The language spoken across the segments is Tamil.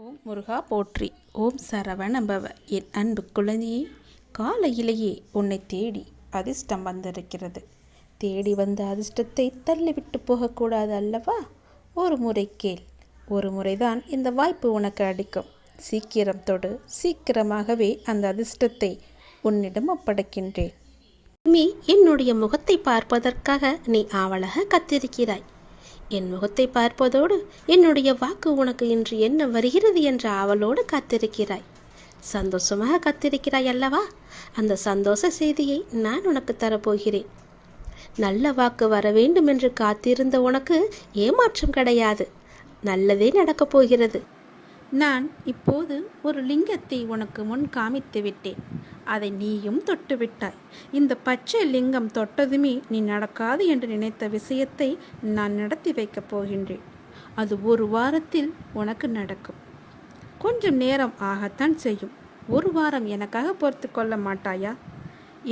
ஓம் முருகா போற்றி. ஓம் சரவணபவ. என் அன்பு குழந்தையே, காலையிலேயே உன்னை தேடி அதிர்ஷ்டம் வந்திருக்கிறது. தேடி வந்த அதிர்ஷ்டத்தை தள்ளிவிட்டு போகக்கூடாது அல்லவா? ஒரு முறை கேள். ஒரு முறைதான் இந்த வாய்ப்பு உனக்கு அடிக்கும். சீக்கிரம் தொடு. சீக்கிரமாகவே அந்த அதிர்ஷ்டத்தை உன்னிடம் ஒப்படைக்கின்றேன். நீ என்னுடைய முகத்தை பார்ப்பதற்காக நீ ஆவலாக காத்திருக்கிறாய். என் முகத்தை பார்ப்பதோடு என்னுடைய வாக்கு உனக்கு இன்று என்ன வருகிறது என்ற ஆவலோடு காத்திருக்கிறாய். சந்தோஷமாக காத்திருக்கிறாய் அல்லவா? அந்த சந்தோஷ செய்தியை நான் உனக்கு தரப்போகிறேன். நல்ல வாக்கு வர வேண்டும் என்று காத்திருந்த உனக்கு ஏமாற்றம் கிடையாது. நல்லதே நடக்கப் போகிறது. நான் இப்போது ஒரு லிங்கத்தை உனக்கு முன் காமித்து விட்டேன். அதை நீயும் தொட்டு விட்டாய். இந்த பச்சை லிங்கம் தொட்டதுமே நீ நடக்காது என்று நினைத்த விஷயத்தை நான் நடத்தி வைக்கப் போகின்றேன். அது ஒரு வாரத்தில் உனக்கு நடக்கும். கொஞ்சம் நேரம் ஆகத்தான் செய்யும். ஒரு வாரம் எனக்காக பொறுத்து கொள்ள மாட்டாயா?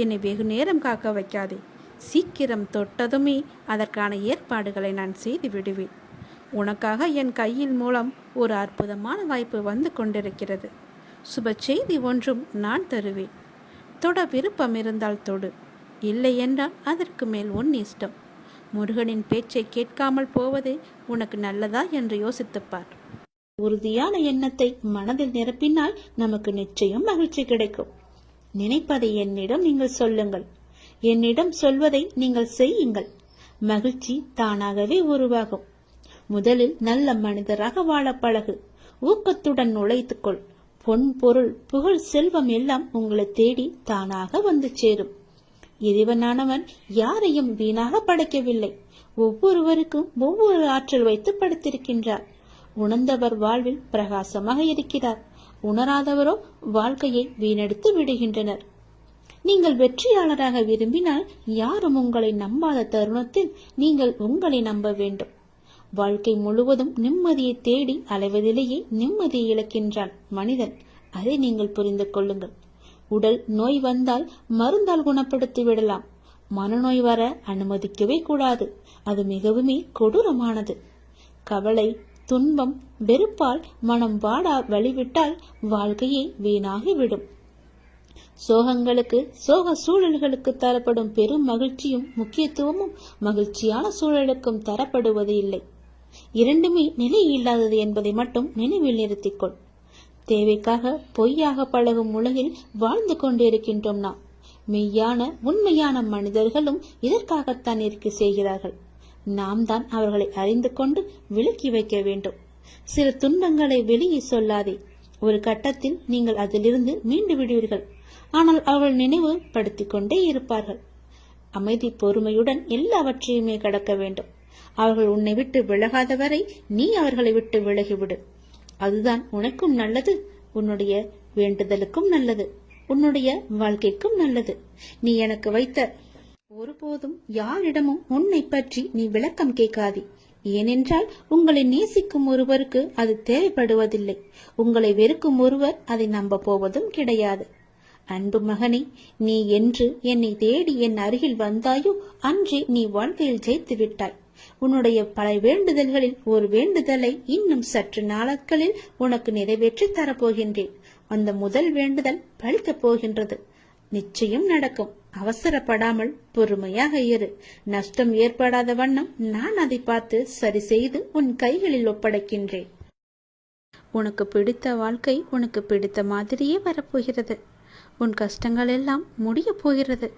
என்னை வெகு நேரம் காக்க வைக்காதே. சீக்கிரம் தொட்டதுமே அதற்கான ஏற்பாடுகளை நான் செய்து விடுவேன். உனக்காக என் கையில் மூலம் ஒரு அற்புதமான வாய்ப்பு வந்து கொண்டிருக்கிறது. சுப செய்தி ஒன்றும் நான் தருவேன். தொட விருப்பம் இருந்தால் தொடு, இல்லை என்றால் அதற்கு மேல் உன் இஷ்டம். முருகனின் பேச்சை கேட்காமல் போவது உனக்கு நல்லதா என்று யோசித்துப்பார். உறுதியான எண்ணத்தை மனதில் நிரப்பினால் நமக்கு நிச்சயம் மகிழ்ச்சி கிடைக்கும். நினைப்பதை என்னிடம் நீங்கள் சொல்லுங்கள். என்னிடம் சொல்வதை நீங்கள் செய்யுங்கள். மகிழ்ச்சி தானாகவே உருவாகும். முதலில் நல்ல மனிதராக வாழ பழகு. ஊக்கத்துடன் நுழைத்துக்கொள். பொன், பொருள், புகழ், செல்வம் எல்லாம் உங்களை தேடி தானாக வந்து சேரும். இறைவனானவன் யாரையும் வீணாக படைக்கவில்லை. ஒவ்வொருவருக்கும் ஒவ்வொரு ஆற்றல் வைத்து படைத்திருக்கின்றார். உணர்ந்தவர் வாழ்வில் பிரகாசமாக இருக்கிறார். உணராதவரோ வாழ்க்கையை வீணடித்து விடுகின்றனர். நீங்கள் வெற்றியாளராக விரும்பினால் யாரும் உங்களை நம்பாத தருணத்தில் நீங்கள் உங்களை நம்ப வேண்டும். வாழ்க்கை முழுவதும் நிம்மதியை தேடி அலைவதிலேயே நிம்மதியை இழக்கின்றான் மனிதன். அதை நீங்கள் புரிந்து கொள்ளுங்கள். உடல் நோய் வந்தால் மருந்தால் குணப்படுத்தி விடலாம். மனநோய் வர அனுமதிக்கவே கூடாது. அது மிகவுமே கொடூரமானது. கவலை, துன்பம், வெறுப்பால் மனம் வாடா வழிவிட்டால் வாழ்க்கையே வீணாகிவிடும். சோகங்களுக்கு, சோக சூழல்களுக்கு தரப்படும் பெரும் மகிழ்ச்சியும் முக்கியத்துவமும் மகிழ்ச்சியான சூழலுக்கும் தரப்படுவது இல்லை. இரண்டுமே நிலை இல்லாதது என்பதை மட்டும் நினைவில் நிறுத்திக்கொள். தேவைக்காக பொய்யாக பழகும் உலகில் வாழ்ந்து கொண்டிருக்கின்றோம் நாம். மெய்யான உண்மையான மனிதர்களும் இதற்காகத்தான் இருக்க செய்கிறார்கள். நாம் தான் அவர்களை அறிந்து கொண்டு விலக்கி வைக்க வேண்டும். சில துன்பங்களை வெளியே சொல்லாதே. ஒரு கட்டத்தில் நீங்கள் அதிலிருந்து மீண்டு விடுவீர்கள். ஆனால் அவர்கள் நினைவு படுத்திக் கொண்டே இருப்பார்கள். அமைதி, பொறுமையுடன் எல்லாவற்றையுமே கடக்க வேண்டும். அவர்கள் உன்னை விட்டு விலகாத வரை நீ அவர்களை விட்டு விலகிவிடு. அதுதான் உனக்கும் நல்லது, உன்னுடைய வேண்டுதலுக்கும் நல்லது, உன்னுடைய வாழ்க்கைக்கும் நல்லது. நீ எனக்கு வைத்த ஒருபோதும் யாரிடமும் உன்னை பற்றி நீ விளக்கம் கேட்காதே. ஏனென்றால் உங்களை நேசிக்கும் ஒருவருக்கு அது தேவைப்படுவதில்லை. உங்களை வெறுக்கும் ஒருவர் அதை நம்ப போவதும் கிடையாது. அன்பு மகனே, நீ என்று என்னை தேடி என் அருகில் வந்தாயோ அன்றே நீ வாழ்க்கையில் ஜெயித்து விட்டாய். உன்னுடைய பல வேண்டுதல்களில் ஒரு வேண்டுதலை இன்னும் சற்று நாட்களில் உனக்கு நிறைவேற்றி தரப்போகின்றேன். அந்த முதல் வேண்டுதல் பலிக்கப் போகின்றது. நிச்சயம் நடக்கும். அவசரப்படாமல் பொறுமையாக இரு. நஷ்டம் ஏற்படாத வண்ணம் நான் அதை பார்த்து சரி செய்து உன் கைகளில் ஒப்படைக்கின்றேன். உனக்கு பிடித்த வாழ்க்கை உனக்கு பிடித்த மாதிரியே வரப்போகிறது. உன் கஷ்டங்கள் எல்லாம் முடிய போகிறது.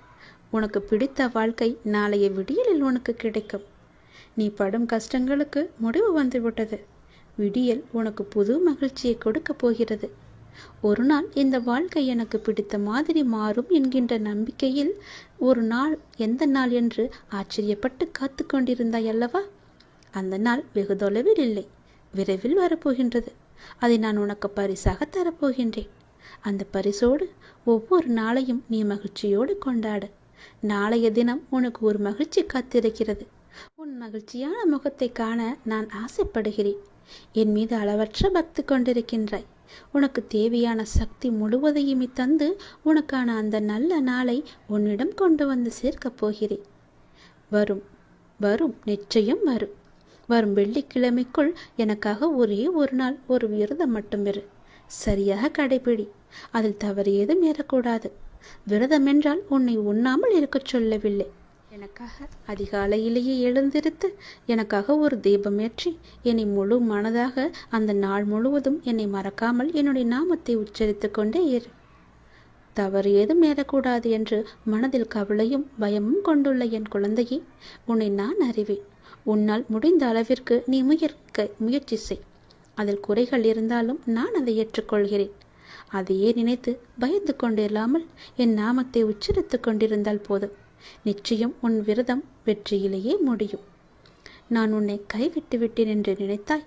உனக்கு பிடித்த வாழ்க்கை நாளைய விடியலில் உனக்கு கிடைக்கும். நீ படும் கஷ்டங்களுக்கு முடிவு வந்துவிட்டது. விடியல் உனக்கு புது மகிழ்ச்சியை கொடுக்க போகிறது. ஒரு நாள் இந்த வாழ்க்கை எனக்கு பிடித்த மாதிரி மாறும் என்கின்ற நம்பிக்கையில் ஒரு நாள் எந்த நாள் என்று ஆச்சரியப்பட்டு காத்து கொண்டிருந்தாய் அல்லவா? அந்த நாள் வெகு தொலைவில் இல்லை, விரைவில் வரப்போகின்றது. அதை நான் உனக்கு பரிசாக தரப்போகின்றேன். அந்த பரிசோடு ஒவ்வொரு நாளையும் நீ மகிழ்ச்சியோடு கொண்டாடு. நாளைய தினம் உனக்கு ஒரு மகிழ்ச்சி காத்திருக்கிறது. உன் மகிழ்ச்சியான முகத்தை காண நான் ஆசைப்படுகிறேன். என் மீது அளவற்ற பக்தி கொண்டிருக்கின்றாய். உனக்கு தேவையான சக்தி முழுவதையுமே தந்து உனக்கான அந்த நல்ல நாளை உன்னிடம் கொண்டு வந்து சேர்க்கப் போகிறேன். வரும், வரும், நிச்சயம் வரும். வரும் வெள்ளிக்கிழமைக்குள் எனக்காக ஒரே ஒரு நாள் ஒரு விரதம் மட்டும் இரு. சரியாக கடைபிடி. அதில் தவறு ஏதும் ஏறக்கூடாது. விரதம் என்றால் உன்னை உண்ணாமல் இருக்கச் சொல்லவில்லை. எனக்காக அதிகாலையிலேயே எழுந்திருத்து எனக்காக ஒரு தீபம் ஏற்றி என்னை முழு மனதாக அந்த நாள் முழுவதும் என்னை மறக்காமல் என்னுடைய நாமத்தை உச்சரித்து கொண்டே இரு. தவறு ஏதும் ஏறக்கூடாது என்று மனதில் கவலையும் பயமும் கொண்டுள்ள என் குழந்தையே, உன்னை நான் அறிவேன். உன்னால் முடிந்த அளவிற்கு நீ முயற்சி செய். அதில் குறைகள் இருந்தாலும் நான் அதை ஏற்றுக்கொள்கிறேன். அதையே நினைத்து பயந்து கொண்டிருந்தாமல் என் நாமத்தை உச்சரித்து கொண்டிருந்தால் போதும். நிச்சயம் உன் விரதம் வெற்றியிலேயே முடியும். நான் உன்னை கைவிட்டு விட்டேன் என்று நினைத்தாய்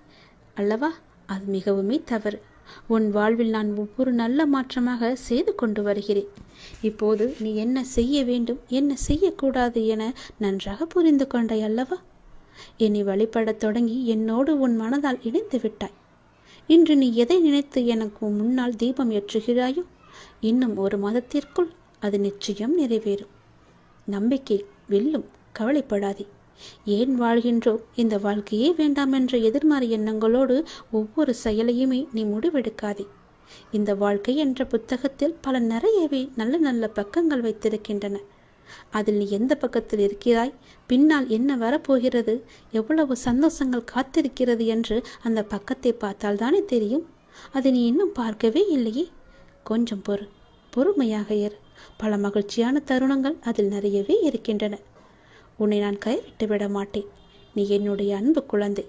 அல்லவா? அது மிகவுமே தவறு. உன் வாழ்வில் நான் ஒவ்வொரு நல்ல மாற்றமாக செய்து கொண்டு வருகிறேன். இப்போது நீ என்ன செய்ய வேண்டும், என்ன செய்யக்கூடாது என நன்றாக புரிந்து கொண்டாய் அல்லவா? என்னை வழிபடத் தொடங்கி என்னோடு உன் மனதால் இணைந்து விட்டாய். இன்று நீ எதை நினைத்து எனக்கு முன்னால் தீபம் ஏற்றுகிறாயோ, இன்னும் ஒரு மாதத்திற்குள் அது நிச்சயம் நிறைவேறும். நம்பிக்கை வெல்லும். கவலைப்படாதே. ஏன் வாழ்கின்றோம், இந்த வாழ்க்கையே வேண்டாம் என்ற எதிர்மறை எண்ணங்களோடு ஒவ்வொரு செயலையுமே நீ முடிவெடுக்காதே. இந்த வாழ்க்கை என்ற புத்தகத்தில் பல நிறையவே நல்ல நல்ல பக்கங்கள் வைத்திருக்கின்றன. அதில் நீ எந்த பக்கத்தில் இருக்கிறாய், பின்னால் என்ன வரப்போகிறது, எவ்வளவு சந்தோஷங்கள் காத்திருக்கிறது என்று அந்த பக்கத்தை பார்த்தால் தானே தெரியும். அதை நீ இன்னும் பார்க்கவே இல்லையே. கொஞ்சம் பொறுமையாக இரு. பல மகிழ்ச்சியான தருணங்கள் அதில் நிறையவே இருக்கின்றன. உன்னை நான் கைவிட்டு விட மாட்டேன். நீ என்னுடைய அன்பு குழந்தை.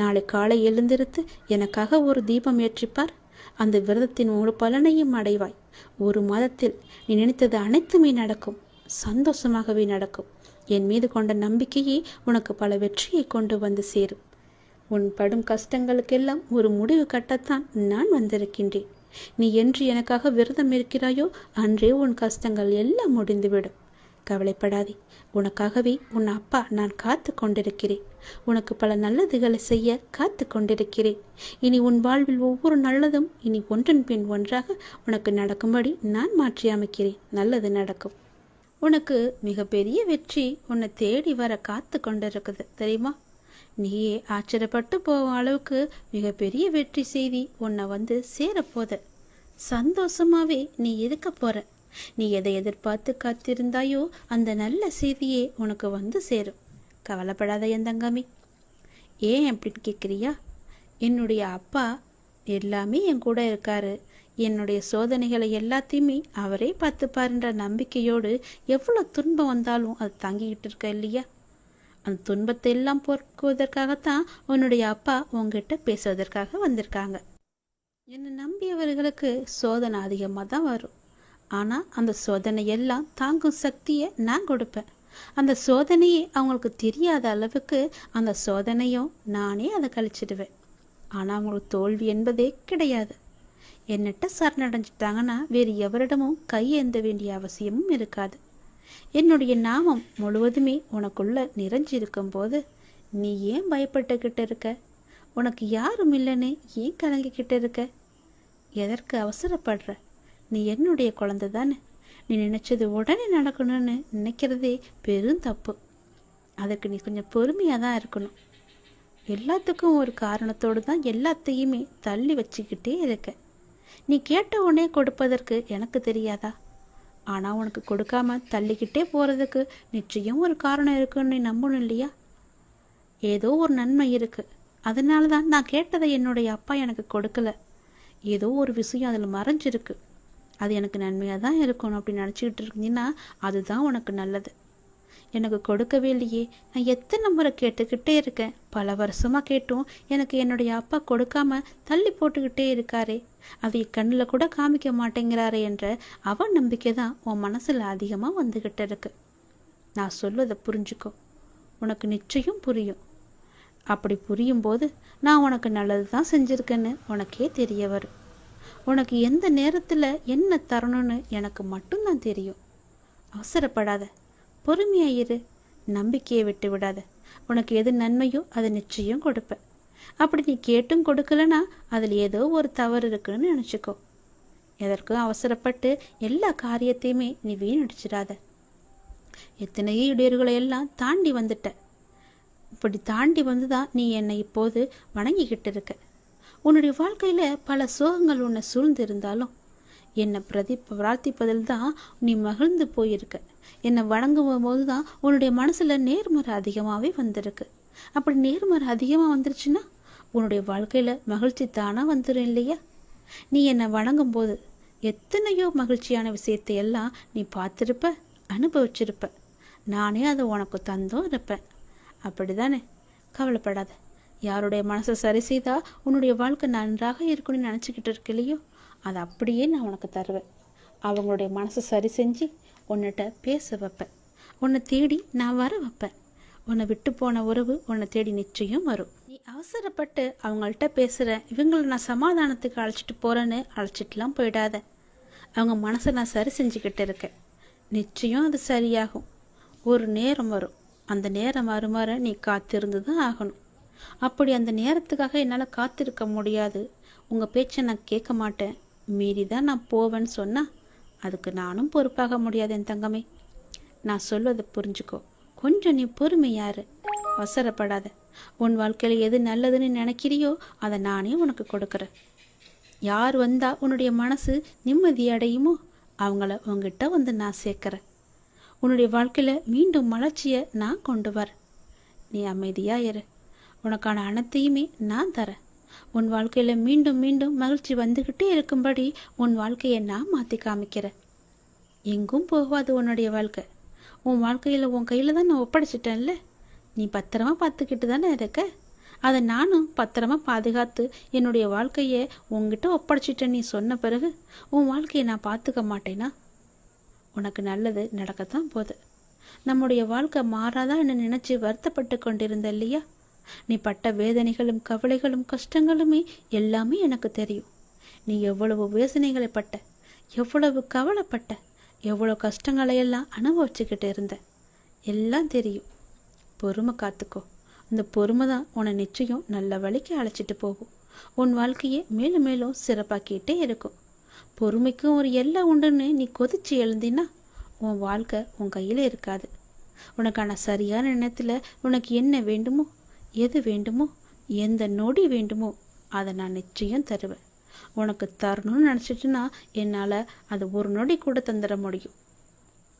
நாளை காலை எழுந்திருத்து எனக்காக ஒரு தீபம் ஏற்றிப்பார். அந்த விரதத்தின் முழு பலனையும் அடைவாய். ஒரு மாதத்தில் நீ நினைத்தது அனைத்துமே நடக்கும். சந்தோஷமாகவே நடக்கும். என் மீது கொண்ட நம்பிக்கையே உனக்கு பல வெற்றியை கொண்டு வந்து சேரும். உன் படும் கஷ்டங்களுக்கெல்லாம் ஒரு முடிவு கட்டத்தான் நான் வந்திருக்கின்றேன். நீ என்று எனக்காக விரதம் இருக்கிறாயோ அன்றே உன் கஷ்டங்கள் எல்லாம் முடிந்துவிடும். கவலைப்படாதே. உனக்காகவே உன் அப்பா நான் காத்து கொண்டிருக்கிறேன். உனக்கு பல நல்லதுகளை செய்ய காத்து கொண்டிருக்கிறேன். இனி உன் வாழ்வில் ஒவ்வொரு நல்லதும் இனி ஒன்றன் பின் ஒன்றாக உனக்கு நடக்கும்படி நான் மாற்றி அமைக்கிறேன். நல்லது நடக்கும். உனக்கு மிகப்பெரிய வெற்றி உன்னை தேடி வர காத்து கொண்டிருக்குது தெரியுமா? நீயே ஆச்சரியப்பட்டு போகும் அளவுக்கு மிகப்பெரிய வெற்றி செய்தி உன்னை வந்து சேரப்போத. சந்தோஷமாவே நீ இருக்க போற. நீ எதை எதிர்பார்த்து காத்திருந்தாயோ அந்த நல்ல செய்தியே உனக்கு வந்து சேரும். கவலைப்படாத என் தங்கமி. ஏன் அப்படின்னு கேட்குறியா? என்னுடைய அப்பா எல்லாமே என் கூட இருக்காரு. என்னுடைய சோதனைகளை எல்லாத்தையுமே அவரே பார்த்துப்பாருன்ற நம்பிக்கையோடு எவ்வளோ துன்பம் வந்தாலும் அது தாங்கிக்கிட்டு இருக்க இல்லையா? அந்த துன்பத்தை எல்லாம் போக்குவதற்காகத்தான் உன்னுடைய அப்பா உங்ககிட்ட பேசுவதற்காக வந்திருக்காங்க. என்னை நம்பியவர்களுக்கு சோதனை அதிகமாக தான் வரும். ஆனால் அந்த சோதனை எல்லாம் தாங்கும் சக்தியை நான் கொடுப்பேன். அந்த சோதனையே அவங்களுக்கு தெரியாத அளவுக்கு அந்த சோதனையும் நானே அதை கழிச்சிடுவேன். ஆனால் அவங்களுக்கு தோல்வி என்பதே கிடையாது. என்னட்ட சரணடைஞ்சிட்டாங்கன்னா வேறு எவரிடமும் கையேந்த வேண்டிய அவசியமும் இருக்காது. என்னுடைய நாமம் முழுவதுமே உனக்குள்ள நிறைஞ்சிருக்கும் போது நீ ஏன் பயப்பட்டுக்கிட்டு இருக்க? உனக்கு யாரும் இல்லைன்னு ஏன் கலங்கிக்கிட்டு இருக்க? எதற்கு அவசரப்படுற? நீ என்னுடைய குழந்தை தானே. நீ நினைச்சது உடனே நடக்கணும்னு நினைக்கிறதே பெரும் தப்பு. அதுக்கு நீ கொஞ்சம் பொறுமையாக தான் இருக்கணும். எல்லாத்துக்கும் ஒரு காரணத்தோடு தான் எல்லாத்தையுமே தள்ளி வச்சுக்கிட்டே இருக்க. நீ கேட்ட உடனே கொடுப்பதற்கு எனக்கு தெரியாதா? ஆனால் உனக்கு கொடுக்காம தள்ளிக்கிட்டே போகிறதுக்கு நிச்சயம் ஒரு காரணம் இருக்குன்னு நீ நம்பணும் இல்லையா? ஏதோ ஒரு நன்மை இருக்குது. அதனால தான் நான் கேட்டதை என்னுடைய அப்பா எனக்கு கொடுக்கல. ஏதோ ஒரு விஷயம் அதில் மறைஞ்சிருக்கு. அது எனக்கு நன்மையாக தான் இருக்கணும் அப்படின்னு நினச்சிக்கிட்டு இருக்கீங்கன்னா அதுதான் உனக்கு நல்லது. எனக்கு கொடுக்கவே இல்லையே. நான் எத்தனை முறை கேட்டுக்கிட்டே இருக்கேன். பல வருஷமாக கேட்டும் எனக்கு என்னுடைய அப்பா கொடுக்காம தள்ளி போட்டுக்கிட்டே இருக்காரே, அதை கண்ணில் கூட காமிக்க மாட்டேங்கிறாரே என்ற அவன் நம்பிக்கை தான் உன் மனசில் அதிகமாக வந்துக்கிட்டு இருக்கு. நான் சொல்வதை புரிஞ்சுக்கோ. உனக்கு நிச்சயம் புரியும். அப்படி புரியும் போது நான் உனக்கு நல்லது தான் செஞ்சுருக்கேன்னு உனக்கே தெரிய வரும். உனக்கு எந்த நேரத்தில் என்ன தரணும்னு எனக்கு மட்டும்தான் தெரியும். அவசரப்படாத. பொறுமையாயிரு. நம்பிக்கையை விட்டு விடாத. உனக்கு எது நன்மையோ அதை நிச்சயம் கொடுப்பேன். அப்படி நீ கேட்டும் கொடுக்கலனா அதில் ஏதோ ஒரு தவறு இருக்குன்னு நினச்சிக்கோ. எதற்கும் அவசரப்பட்டு எல்லா காரியத்தையுமே நீ வீணடிச்சிடாத. எத்தனையோ இடையூறுகளை எல்லாம் தாண்டி வந்துட்ட. இப்படி தாண்டி வந்து தான் நீ என்னை இப்போது வணங்கிக்கிட்டு இருக்க. உன்னுடைய வாழ்க்கையில் பல சோகங்கள் உன்னை சூழ்ந்து இருந்தாலும் என்னை பிரார்த்திப்பதில் தான் நீ மகிழ்ந்து போயிருக்க. என்னை வணங்கும் போது தான் உன்னுடைய மனசில் நேர்மறை அதிகமாகவே வந்திருக்கு. அப்படி நேர்மறை அதிகமாக வந்துருச்சுன்னா உன்னுடைய வாழ்க்கையில் மகிழ்ச்சி தானாக வந்துடும் இல்லையா? நீ என்னை வணங்கும் போது எத்தனையோ மகிழ்ச்சியான விஷயத்தை எல்லாம் நீ பார்த்துருப்ப, அனுபவிச்சிருப்ப. நானே அதை உனக்கு தந்தும் இருப்பேன். அப்படி தானே? கவலைப்படாத. யாருடைய மனசை சரி செய்தால் உன்னுடைய வாழ்க்கை நன்றாக இருக்குன்னு நினச்சிக்கிட்டு இருக்கு இல்லையோ, அதை அப்படியே நான் உனக்கு தருவேன். அவங்களுடைய மனசை சரி செஞ்சு உன்னிட்ட பேச வைப்பேன். உன்னை தேடி நான் வர வைப்பேன். உன்னை விட்டு போன உறவு உன்னை தேடி நிச்சயம் வரும். நீ அவசரப்பட்டு அவங்கள்ட்ட பேசுகிற, இவங்களை நான் சமாதானத்துக்கு அழைச்சிட்டு போகிறேன்னு அழைச்சிட்டுலாம் போயிடாத. அவங்க மனசை நான் சரி செஞ்சுக்கிட்டு இருக்கேன். நிச்சயம் அது சரியாகும். ஒரு நேரம் வரும். அந்த நேரம் வருமாற நீ காத்திருந்து தான் ஆகணும். அப்படி அந்த நேரத்துக்காக என்னால் காத்திருக்க முடியாது, உங்கள் பேச்சை நான் கேட்க மாட்டேன், மீறி தான் நான் போவேன்னு சொன்னால் அதுக்கு நானும் பொறுப்பாக முடியாது என் தங்கமே. நான் சொல்வதை புரிஞ்சுக்கோ. கொஞ்சம் நீ பொறுமையாரு, அவசரப்படாத. உன் வாழ்க்கையில் எது நல்லதுன்னு நினைக்கிறியோ அதை நானே உனக்கு கொடுக்குறேன். யார் வந்தால் உன்னுடைய மனசு நிம்மதி அடையுமோ அவங்கள உங்ககிட்ட வந்து நான் சேர்க்குறேன். உன்னுடைய வாழ்க்கையில் மீண்டும் மலர்ச்சியை நான் கொண்டு வரேன். நீ அமைதியாக இரு. உனக்கான அனைத்தையுமே நான் தரேன். உன் வாழ்க்கையில் மீண்டும் மீண்டும் மகிழ்ச்சி வந்துக்கிட்டே இருக்கும்படி உன் வாழ்க்கையை நான் மாற்றி காமிக்கிறேன். எங்கும் போகாது உன்னுடைய வாழ்க்கை. உன் வாழ்க்கையில் உன் கையில் தான் நான் ஒப்படைச்சிட்டேன்ல. நீ பத்திரமா பார்த்துக்கிட்டு தானே இருக்க. அதை நானும் பத்திரமா பாதுகாத்து என்னுடைய வாழ்க்கையை உங்ககிட்ட ஒப்படைச்சிட்டேன். நீ சொன்ன பிறகு உன் வாழ்க்கையை நான் பார்த்துக்க மாட்டேனா? உனக்கு நல்லது நடக்கத்தான் போகுது. நம்முடைய வாழ்க்கை மாறாதா என்ன நினைச்சு வருத்தப்பட்டு கொண்டிருந்த இல்லையா? நீ பட்ட வேதனைகளும் கவலைகளும் கஷ்டங்களுமே எல்லாமே எனக்கு தெரியும். நீ எவ்வளவு வேதனைகளை பட்ட, எவ்வளவு கவலைப்பட்ட, எவ்வளோ கஷ்டங்களையெல்லாம் அனுபவிச்சுக்கிட்டு இருந்த, எல்லாம் தெரியும். பொறுமை காத்துக்கோ. அந்த பொறுமை தான் உன்னை நிச்சயம் நல்ல வழிக்கு அழைச்சிட்டு போகும். உன் வாழ்க்கையை மேலும் மேலும் சிறப்பாக்கிட்டே இருக்கும். பொறுமைக்கும் ஒரு எல்லை உண்டுன்னு நீ கொதிச்சு எழுந்தினா உன் வாழ்க்கை உன் கையில் இருக்காது. உனக்கான சரியான எண்ணத்தில் உனக்கு என்ன வேண்டுமோ, எது வேண்டுமோ, எந்த நொடி வேண்டுமோ அதை நான் நிச்சயம் தருவேன். உனக்கு தரணும்னு நினச்சிட்டுனா என்னால் அது ஒரு நொடி கூட தந்துட முடியும்.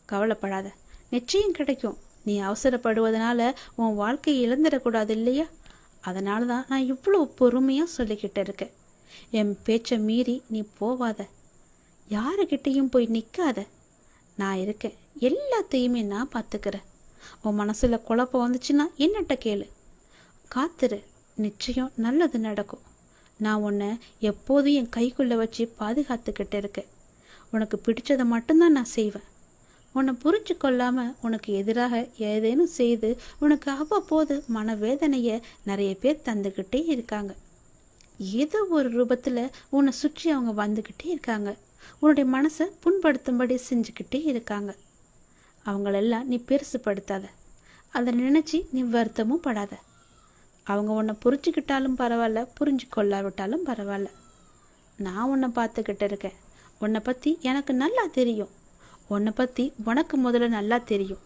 கவலைப்படாத, நிச்சயம் கிடைக்கும். நீ அவசரப்படுவதனால உன் வாழ்க்கையை இழந்துடக்கூடாது இல்லையா? அதனால தான் நான் இவ்வளோ பொறுமையாக சொல்லிக்கிட்டு இருக்கேன். என் பேச்சை மீறி நீ போவாத, யாருக்கிட்டேயும் போய் நிற்காத. நான் இருக்கேன், எல்லாத்தையுமே நான் பார்த்துக்கிறேன். உன் மனசில் குழப்பம் வந்துச்சுன்னா என்னட்ட கேளு, காத்துரு, நிச்சயம் நல்லது நடக்கும். நான் உன்னை எப்போதும் என் கைக்குள்ளே வச்சு பாதுகாத்துக்கிட்டு இருக்கேன். உனக்கு பிடிச்சதை மட்டும்தான் நான் செய்வேன். உன்னை புரிஞ்சு கொள்ளாமல் உனக்கு எதிராக ஏதேனும் செய்து உனக்கு அவ்வப்போது மனவேதனையை நிறைய பேர் தந்துக்கிட்டே இருக்காங்க. ஏதோ ஒரு ரூபத்தில் உன்னை சுற்றி அவங்க வந்துக்கிட்டே இருக்காங்க. உன்னுடைய மனசை புண்படுத்தும்படி செஞ்சுக்கிட்டே இருக்காங்க. அவங்களெல்லாம் நீ பெருசுப்படுத்தாத. அதை நினச்சி நீ வருத்தமும் படாத. அவங்க உன்னை புரிஞ்சுக்கிட்டாலும் பரவாயில்ல, புரிஞ்சு கொள்ளாவிட்டாலும் பரவாயில்ல. நான் உன்னை பார்த்துக்கிட்டு இருக்கேன். உன்னை பற்றி எனக்கு நல்லா தெரியும். உன்னை பற்றி உனக்கு முதல்ல நல்லா தெரியும்.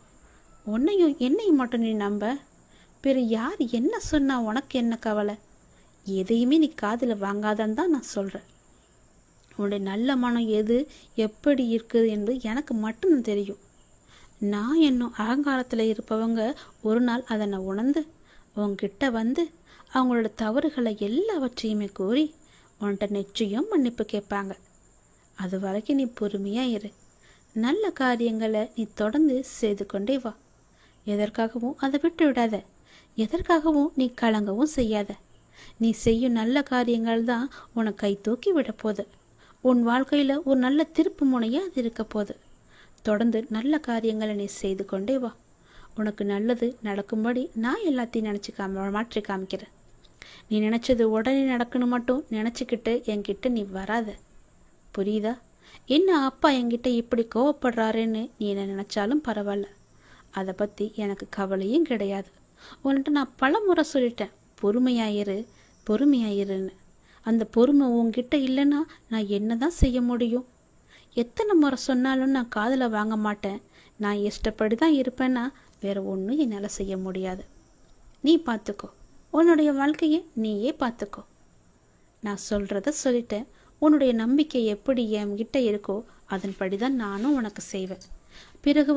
உன்னையும் என்னையும் மட்டும் நீ நம்ப. பிற யார் என்ன சொன்னா உனக்கு என்ன கவலை? எதையுமே நீ காதில் வாங்காதான்னு தான் நான் சொல்கிறேன். உன்னுடைய நல்ல மனம் எது எப்படி இருக்குது என்று எனக்கு மட்டும் தெரியும். நான் என்னும் அகங்காரத்தில் இருப்பவங்க ஒரு நாள் அதை நான் உணர்ந்து உன்கிட்ட வந்து அவங்களோட தவறுகளை எல்லாவற்றையுமே கூறி உன்கிட்ட நிச்சயம் மன்னிப்பு கேட்பாங்க. அது வரைக்கும் நீ பொறுமையாக இரு. நல்ல காரியங்களை நீ தொடர்ந்து செய்து கொண்டே வா. எதற்காகவும் அதை விட்டு விடாத. எதற்காகவும் நீ கலங்கவும் செய்யாத. நீ செய்யும் நல்ல காரியங்கள் தான் உனக்கு கை தூக்கி விட போகுது. உன் வாழ்க்கையில் ஒரு நல்ல திருப்பு முனையாக அது இருக்க போகுது. தொடர்ந்து நல்ல காரியங்களை நீ செய்து கொண்டே வா. உனக்கு நல்லது நடக்கும்படி நான் எல்லாத்தையும் நினச்சி மாற்றி காமிக்கிறேன். நீ நினச்சது உடனே நடக்கணும் மட்டும் நினச்சிக்கிட்டு என்கிட்ட நீ வராத. புரியுதா? என்ன அப்பா என்கிட்ட இப்படி கோவப்படுறாருன்னு நீ என்ன நினச்சாலும் பரவாயில்ல. அதை பற்றி எனக்கு கவலையும் கிடையாது. உன்கிட்ட நான் பல முறை சொல்லிட்டேன், பொறுமையாயிரு பொறுமையாயிருன்னு. அந்த பொறுமை உன்கிட்ட இல்லைன்னா நான் என்ன தான் செய்ய முடியும்? எத்தனை முறை சொன்னாலும் நான் காதில் வாங்க மாட்டேன். நான் இஷ்டப்படி தான் இருப்பேன்னா வேறு ஒன்றும் என்னால் செய்ய முடியாது. நீ பார்த்துக்கோ, உன்னுடைய வாழ்க்கையை நீயே பார்த்துக்கோ. நான் சொல்கிறத சொல்லிட்டேன். உன்னுடைய நம்பிக்கை எப்படி என்கிட்ட இருக்கோ அதன்படி தான் நானும் உனக்கு செய்வேன். பிறகு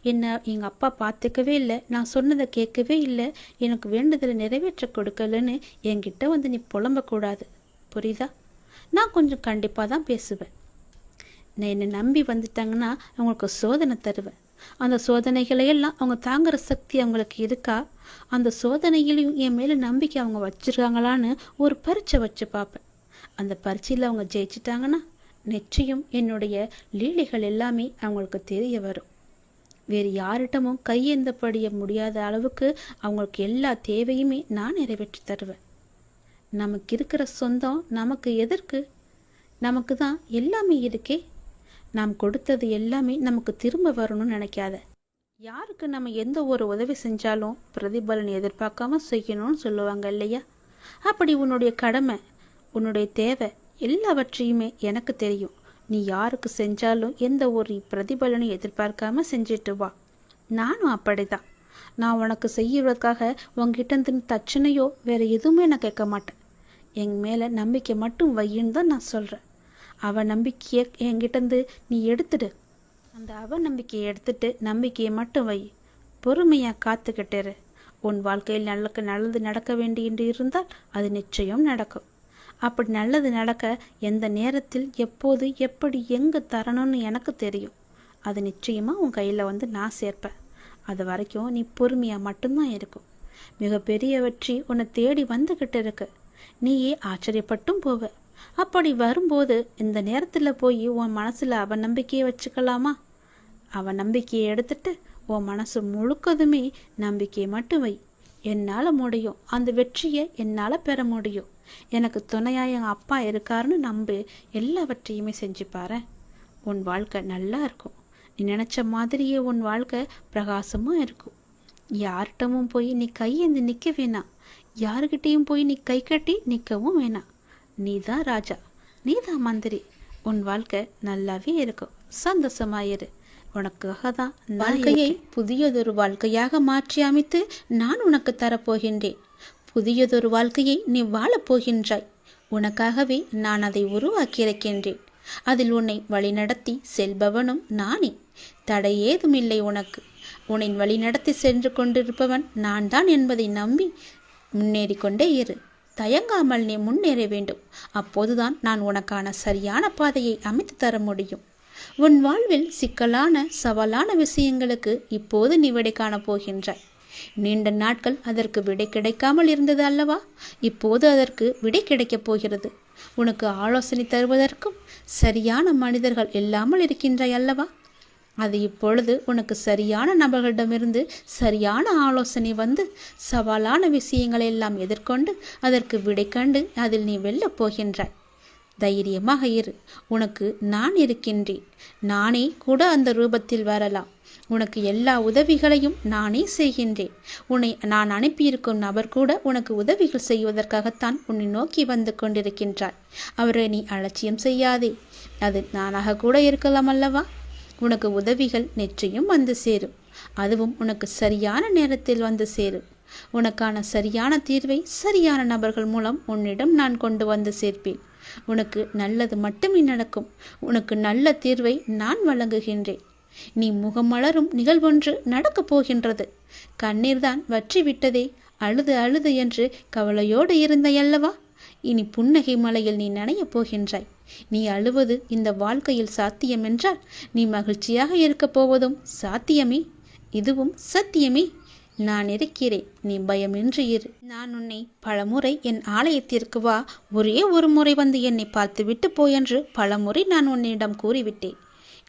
என்னை எங்கள் அப்பா பார்த்துக்கவே இல்லை, நான் சொன்னதை கேட்கவே இல்லை, எனக்கு வேண்டுதலை நிறைவேற்ற கொடுக்கலன்னு என்கிட்ட நீ புலம்பக்கூடாது. புரியுதா? நான் கொஞ்சம் கண்டிப்பாக தான் பேசுவேன். நான் என்னை நம்பி வந்துட்டாங்கன்னா அவங்களுக்கு சோதனை தருவேன். அந்த சோதனைகளையெல்லாம் அவங்க தாங்குற சக்தி அவங்களுக்கு இருக்கா, அந்த சோதனையிலையும் என் மேலே நம்பிக்கை அவங்க வச்சுருக்காங்களான்னு ஒரு பரீட்சை வச்சு பார்ப்பேன். அந்த பரீட்சையில் அவங்க ஜெயிச்சிட்டாங்கன்னா நிச்சயம் என்னுடைய லீலைகள் எல்லாமே அவங்களுக்கு தெரிய வரும். வேறு யாரிடமும் கையேந்தப்படிய முடியாத அளவுக்கு அவங்களுக்கு எல்லா தேவையுமே நான் நிறைவேற்றி தருவேன். நமக்கு இருக்கிற சொந்தம் நமக்கு எதற்கு? நமக்கு தான் எல்லாமே இருக்கே. நாம் கொடுத்தது எல்லாமே நமக்கு திரும்ப வரணும்னு நினைக்காத. யாருக்கு நம்ம எந்த ஒரு உதவி செஞ்சாலும் பிரதிபலன் எதிர்பார்க்காம செய்யணும்னு சொல்லுவாங்க இல்லையா? அப்படி உன்னுடைய கடமை, உன்னுடைய தேவை எல்லாவற்றையுமே எனக்கு தெரியும். நீ யாருக்கு செஞ்சாலும் எந்த ஒரு பிரதிபலனும் எதிர்பார்க்காம செஞ்சுட்டு வா. நானும் அப்படிதான். நான் உனக்கு செய்யறதுக்காக உங்ககிட்ட தட்சணையோ வேற எதுவுமே நான் கேட்க மாட்டேன். என் மேலே நம்பிக்கை மட்டும் வையின்னு தான் நான் சொல்கிறேன். நம்பிக்கையை என்கிட்ட நீ எடுத்துடு. அந்த நம்பிக்கையை எடுத்துட்டு நம்பிக்கையை மட்டும் வை. பொறுமையாக காத்துக்கிட்டேரு. உன் வாழ்க்கையில் நல்லது நடக்க வேண்டிய இருந்தால் அது நிச்சயம் நடக்கும். அப்படி நல்லது நடக்க எந்த நேரத்தில் எப்போது எப்படி எங்கே தரணும்னு எனக்கு தெரியும். அது நிச்சயமாக உன் கையில் நான் சேர்ப்பேன். அது வரைக்கும் நீ பொறுமையாக மட்டும்தான் இருக்கும். மிகப்பெரிய வெற்றி உன்னை தேடி வந்துக்கிட்டு இருக்கு. நீயே ஆச்சரியப்பட்டும் போவ. அப்படி வரும்போது இந்த நேரத்தில் போய் உன் மனசில் நம்பிக்கையை வச்சுக்கலாமா? நம்பிக்கையை எடுத்துட்டு உன் மனசு முழுக்கதுமே நம்பிக்கையை மட்டும் வை. என்னால் முடியும், அந்த வெற்றியை என்னால் பெற முடியும், எனக்கு துணையாக என் அப்பா இருக்காருன்னு நம்பு. எல்லாவற்றையுமே செஞ்சு பாரு. உன் வாழ்க்கை நல்லா இருக்கும். நீ நினச்ச மாதிரியே உன் வாழ்க்கை பிரகாசமாக இருக்கும். யார்கிட்டமும் போய் நீ கையேந்து நிற்க வேணாம். யாருக்கிட்டையும் போய் நீ கை கட்டி நிற்கவும் வேணாம். நீ தான் ராஜா, நீ தான் மந்திரி. உன் வாழ்க்கை நல்லாவே இருக்கும். சந்தோஷமாயிரு. உனக்காக தான் வாழ்க்கையை புதியதொரு வாழ்க்கையாக மாற்றி அமைத்து நான் உனக்கு தரப்போகின்றேன். புதியதொரு வாழ்க்கையை நீ வாழப்போகின்றாய். உனக்காகவே நான் அதை உருவாக்கியிருக்கின்றேன். அதில் உன்னை வழிநடத்தி செல்பவனும் நானே. தடை ஏதுமில்லை உனக்கு. உன்னை வழிநடத்தி சென்று கொண்டிருப்பவன் நான் தான் என்பதை நம்பி முன்னேறி கொண்டே இரு. தயங்காமல் நீ முன்னேற வேண்டும். அப்போதுதான் நான் உனக்கான சரியான பாதையை அமைத்து தர முடியும். உன் வாழ்வில் சிக்கலான சவாலான விஷயங்களுக்கு இப்போது நீ விடை காணப் போகின்றாய். நீண்ட நாட்கள் அதற்கு விடை கிடைக்காமல் இருந்தது அல்லவா? இப்போது அதற்கு விடை கிடைக்கப் போகிறது. உனக்கு ஆலோசனை தருவதற்கும் சரியான மனிதர்கள் இல்லாமல் இருக்கின்றாய் அல்லவா? அது இப்பொழுது உனக்கு சரியான நபர்களிடமிருந்து சரியான ஆலோசனை சவாலான விஷயங்களை எல்லாம் எதிர்கொண்டு அதற்கு விடை கண்டு அதில் நீ வெல்லப் போகின்றாய். தைரியமாக இரு. உனக்கு நான் இருக்கின்றேன். நானே கூட அந்த ரூபத்தில் வரலாம். உனக்கு எல்லா உதவிகளையும் நானே செய்கின்றேன். உன்னை நான் அனுப்பியிருக்கும் நபர் கூட உனக்கு உதவிகள் செய்வதற்காகத்தான் உன்னை நோக்கி வந்து கொண்டிருக்கின்றார். அவரை நீ அலட்சியம் செய்யாதே. அது நானாக கூட இருக்கலாம் அல்லவா? உனக்கு உதவிகள் நிச்சயம் வந்து சேரும். அதுவும் உனக்கு சரியான நேரத்தில் வந்து சேரும். உனக்கான சரியான தீர்வை சரியான நபர்கள் மூலம் உன்னிடம் நான் கொண்டு வந்து சேர்ப்பேன். உனக்கு நல்லது மட்டுமே நடக்கும். உனக்கு நல்ல தீர்வை நான் வழங்குகின்றேன். நீ முகமலரும் நிகழ்வொன்று நடக்கப் போகின்றது. கண்ணீர் தான் வற்றி விட்டதே, அழுது அழுது என்று கவலையோடு இருந்தையல்லவா? இனி புன்னகை மலையில் நீ நனையப் போகின்றாய். நீ அழுவது இந்த வாழ்க்கையில் சாத்தியம் என்றால் நீ மகிழ்ச்சியாக இருக்கப் போவதும் சாத்தியமே. இதுவும் சத்தியமே. நான் இருக்கிறேன். நீ பயமின்றி இரு. நான் உன்னை பலமுறை என் ஆலயத்திற்கு வா, ஒரே ஒரு முறை வந்து என்னை பார்த்து விட்டு போயென்று பலமுறை நான் உன்னிடம் கூறிவிட்டேன்.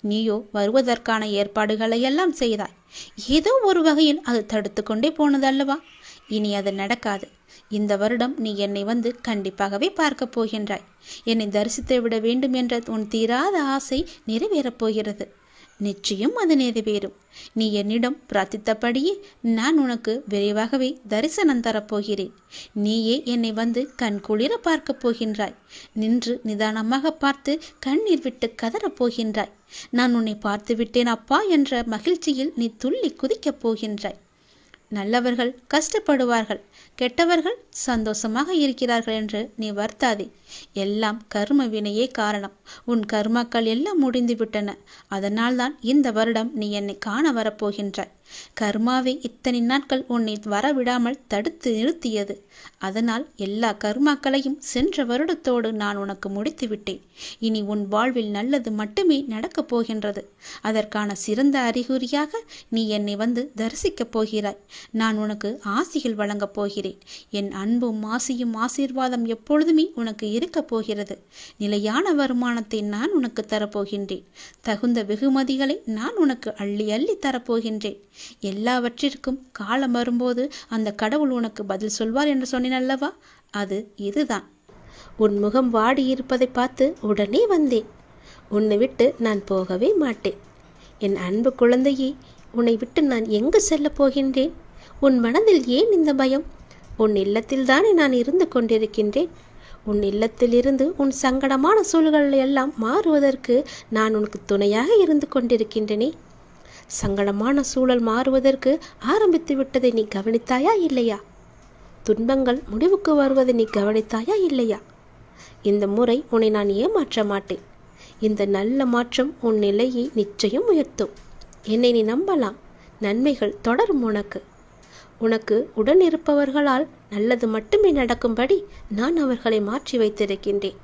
நீயோ வருவதற்கான ஏற்பாடுகளையெல்லாம் செய்தாய். ஏதோ ஒரு வகையில் அது தடுத்து கொண்டே போனதல்லவா? இனி அது நடக்காது. இந்த வருடம் நீ என்னை கண்டிப்பாகவே பார்க்கப் போகின்றாய். என்னை தரிசித்து விட வேண்டும் என்ற உன் தீராத ஆசை நிறைவேறப் போகிறது. நிச்சயம் அது நிறைவேறும். நீ என்னிடம் பிரார்த்தித்தபடியே நான் உனக்கு விரைவாகவே தரிசனம் தரப்போகிறேன். நீயே என்னை கண் குளிர பார்க்கப் போகின்றாய். நின்று நிதானமாக பார்த்து கண்ணீர் விட்டு கதறப் போகின்றாய். நான் உன்னை பார்த்து விட்டேன் அப்பா என்ற மகிழ்ச்சியில் நீ துள்ளி குதிக்கப் போகின்றாய். நல்லவர்கள் கஷ்டப்படுவார்கள், கெட்டவர்கள் சந்தோஷமாக இருக்கிறார்கள் என்று நீ வருத்தாதே. எல்லாம் கர்ம வினையே காரணம். உன் கர்மாக்கள் எல்லாம் முடிந்து விட்டன. அதனால்தான் இந்த வருடம் நீ என்னை காண வரப்போகின்றாய். கர்மாவை இத்தனை நாட்கள் உன்னை வரவிடாமல் தடுத்து நிறுத்தியது. அதனால் எல்லா கர்மாக்களையும் சென்ற வருடத்தோடு நான் உனக்கு முடித்து விட்டேன். இனி உன் வாழ்வில் நல்லது மட்டுமே நடக்கப் போகின்றது. அதற்கான சிறந்த அறிகுறியாக நீ என்னை வந்து தரிசிக்கப் போகிறாய். நான் உனக்கு ஆசிகள் வழங்கப் போகிறேன். என் அன்பும் ஆசியும் ஆசீர்வாதம் எப்பொழுதுமே உனக்கு இருக்கப் போகிறது. நிலையான வருமானத்தை நான் உனக்கு தரப்போகின்றேன். தகுந்த வெகுமதிகளை நான் உனக்கு அள்ளி அள்ளி தரப்போகின்றேன். எல்லாவற்றிற்கும் காலம் வரும்போது அந்த கடவுள் உனக்கு பதில் சொல்வார் என்று சொன்னேன் அல்லவா? அது இதுதான். உன் முகம் வாடி இருப்பதை பார்த்து உடனே வந்தேன். உன்னை விட்டு நான் போகவே மாட்டேன். என் அன்பு குழந்தையே, உன்னை விட்டு நான் எங்கு செல்ல போகின்றேன்? உன் மனதில் ஏன் இந்த பயம்? உன் இல்லத்தில் தானே நான் இருந்து கொண்டிருக்கின்றேன். உன் இல்லத்தில் இருந்து உன் சங்கடமான சூழல்கள் எல்லாம் மாறுவதற்கு நான் உனக்கு துணையாக இருந்து கொண்டிருக்கின்றேனே. சங்கடமான சூழல் மாறுவதற்கு ஆரம்பித்து விட்டதை நீ கவனித்தாயா இல்லையா? துன்பங்கள் முடிவுக்கு வருவதை நீ கவனித்தாயா இல்லையா? இந்த முறை உன்னை நான் ஏமாற்ற மாட்டேன். இந்த நல்ல மாற்றம் உன் நிலையை நிச்சயம் உயர்த்தும். என்னை நீ நம்பலாம். நன்மைகள் தொடரும். உனக்கு உடன் இருப்பவர்களால் நல்லது மட்டுமே நடக்கும்படி நான் அவர்களை மாற்றி வைத்திருக்கின்றேன்.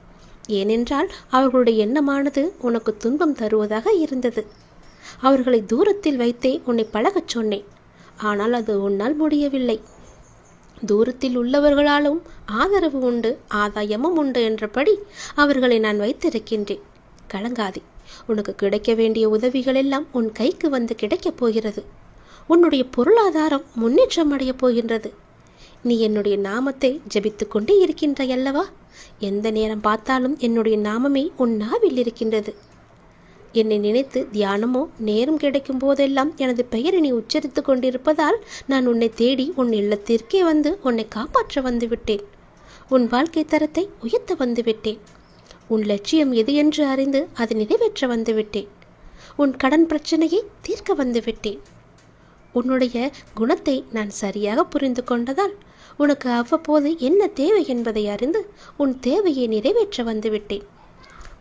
ஏனென்றால் அவர்களுடைய எண்ணமானது உனக்கு துன்பம் தருவதாக இருந்தது. அவர்களை தூரத்தில் வைத்தே உன்னை பழகச் சொன்னேன். ஆனால் அது உன்னால் முடியவில்லை. தூரத்தில் உள்ளவர்களாலும் ஆதரவு உண்டு, ஆதாயமும் உண்டு என்றபடி அவர்களை நான் வைத்திருக்கின்றேன். கலங்காதே. உனக்கு கிடைக்க வேண்டிய உதவிகள் எல்லாம் உன் கைக்கு வந்து கிடைக்கப் போகிறது. உன்னுடைய பொருளாதாரம் முன்னேற்றம் அடையப் போகின்றது. நீ என்னுடைய நாமத்தை ஜபித்து கொண்டே இருக்கின்றாய் அல்லவா? எந்த நேரம் பார்த்தாலும் என்னுடைய நாமமே உன் நாவில் இருக்கின்றது. என்னை நினைத்து தியானமோ நேரம் கிடைக்கும் போதெல்லாம் எனது பெயரை நீ உச்சரித்து கொண்டிருப்பதால் நான் உன்னை தேடி உன் இல்லத்திற்கே வந்து உன்னை காப்பாற்ற வந்துவிட்டேன். உன் வாழ்க்கை தரத்தை உயர்த்த வந்துவிட்டேன். உன் லட்சியம் எது என்று அறிந்து அதை நிறைவேற்ற வந்துவிட்டேன். உன் கடன் பிரச்சனையை தீர்க்க வந்துவிட்டேன். உன்னுடைய குணத்தை நான் சரியாக புரிந்து கொண்டதால் உனக்கு அவ்வப்போது என்ன தேவை என்பதை அறிந்து உன் தேவையை நிறைவேற்ற வந்துவிட்டேன்.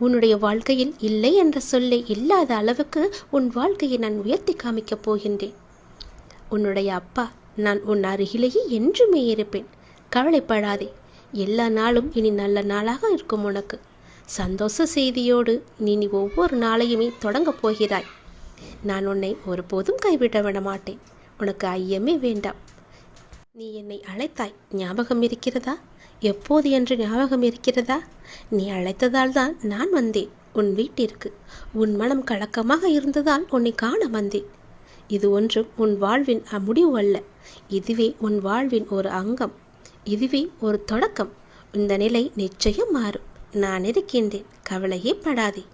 உன்னுடைய வாழ்க்கையில் இல்லை என்ற சொல்லை இல்லாத அளவுக்கு உன் வாழ்க்கையை நான் உயர்த்தி காமிக்கப் போகின்றேன். உன்னுடைய அப்பா நான் உன் அருகிலேயே என்றுமே இருப்பேன். கவலைப்படாதே. எல்லா நாளும் இனி நல்ல நாளாக இருக்கும். உனக்கு சந்தோஷ செய்தியோடு நீ ஒவ்வொரு நாளையுமே தொடங்கப் போகிறாய். நான் உன்னை ஒருபோதும் கைவிட விட மாட்டேன். உனக்கு ஐயமே வேண்டாம். நீ என்னை அழைத்தாய், ஞாபகம் இருக்கிறதா? எப்போது என்று ஞாபகம் இருக்கிறதா? நீ அழைத்ததால் தான் நான் வந்தேன் உன் வீட்டிற்கு. உன் மனம் கலக்கமாக இருந்ததால் உன்னை காண வந்தேன். இது ஒன்றும் உன் வாழ்வின் முடிவு அல்ல. இதுவே உன் வாழ்வின் ஒரு அங்கம். இதுவே ஒரு தொடக்கம். இந்த நிலை நிச்சயம் மாறும். நான் இருக்கின்றேன். கவலையே படாதே.